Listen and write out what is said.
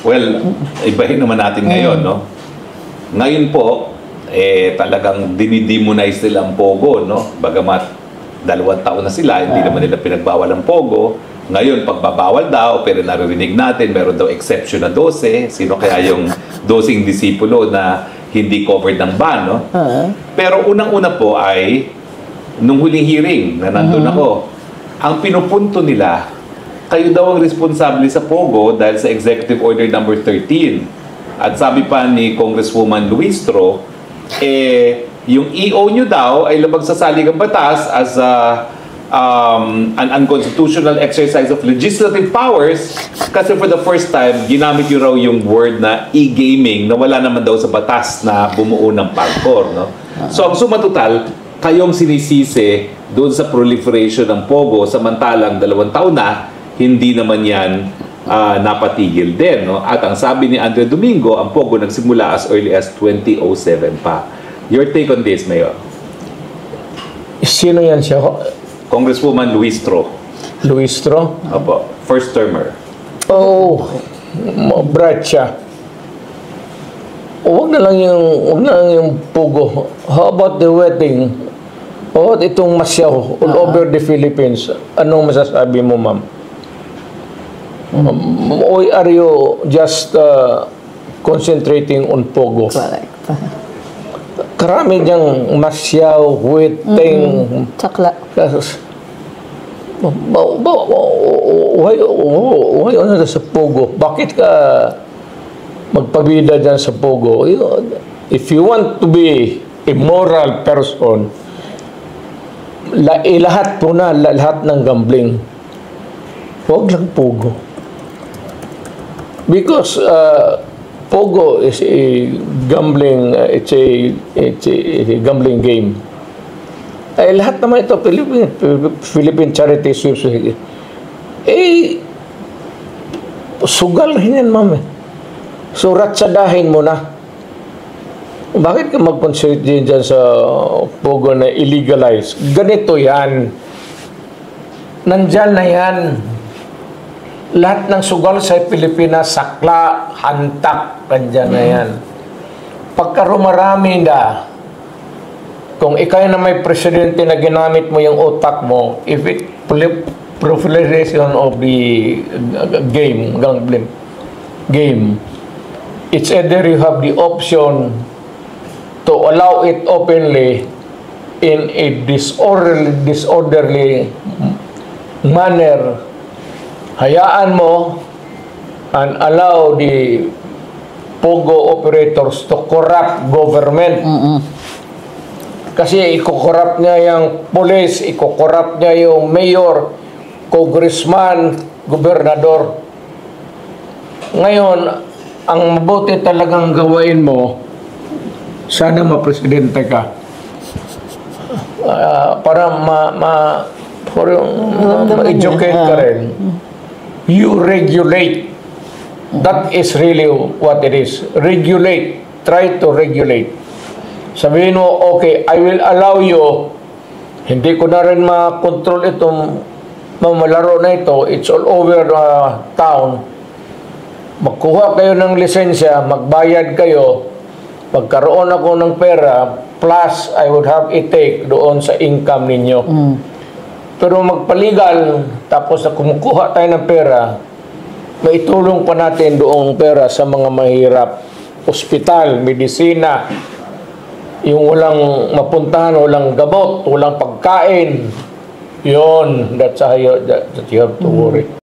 Well, ibahin naman natin ngayon, no? Ngayon po, talagang dinidemonize nila ang Pogo, no? Bagamat 2 taon na sila, hindi naman nila pinagbawal ang Pogo. Ngayon, pagbabawal daw, pero naririnig natin, meron daw exception na 12. Sino kaya yung 12 disipulo na hindi covered ng ban, no? Pero unang-una po ay, nung huling hearing na nandun ako, ang pinupunto nila, kayo daw ang responsable sa Pogo dahil sa Executive Order number 13. At sabi pa ni Congresswoman Luistro, yung EO nyo daw ay labag sa saligang batas as an unconstitutional exercise of legislative powers kasi for the first time, ginamit nyo raw yung word na e-gaming na wala naman daw sa batas na bumuo ng PAGCOR. No? So ang suma total, kayong sinisisi doon sa proliferation ng Pogo samantalang 2 taon na, hindi naman yan napatigil din. No? At ang sabi ni Andre Domingo, ang Pogo nagsimula as early as 2007 pa. Your take on this, Mayor? Sino yan siya? Congresswoman Luistro. Luistro? Opo. First termer. Oh, bright siya. Huwag na lang yung Pogo. How about the wedding? O itong masyaw all over the Philippines. Anong masasabi mo, ma'am? Or are you just concentrating on Pogo? Correct. Karami diyang masyaw, wedding. Tsakla. Why ano sa Pogo? Bakit ka magpabida dyan sa Pogo? If you want to be a moral person, lahat po na, lahat ng gambling. Huwag lang Pogo. Because Pogo is a gambling, it's a gambling game. Lahat naman ito, Philippine Charity Sweeps. Sugal yan, ma'am. So, ratsadahin mo na. Bakit ka mag-concentrate dyan sa Pogo na illegalize? Ganito yan. Nandyan na yan. Lahat ng sugal sa Pilipinas, sakla, hantak, nandyan na yan. Pagka rumarami na, kung ikaw na may presidente na ginamit mo yung utak mo, if it proliferation of the game, it's either you have the option to allow it openly in a disorderly manner, hayaan mo and allow the Pogo operators to corrupt government. Kasi iko-corrupt niya yung police, iko-corrupt niya yung mayor, congressman, gobernador. Ngayon, ang mabuti talagang gawain mo, sana ma-presidente ka. Para ma-educate ka rin. You regulate. That is really what it is. Regulate. Try to regulate. Sabihin mo, okay, I will allow you. Hindi ko na rin ma-control itong mamalaro na ito. It's all over town. Magkuha kayo ng lisensya, magbayad kayo, magkaroon ako ng pera, plus I would have a take doon sa income ninyo. Pero magpaligal, tapos na kumukuha tayo ng pera, maitulong pa natin doong pera sa mga mahirap. Ospital, medisina, yung walang mapuntahan, walang gamot, walang pagkain. Yun, that's how you have to worry.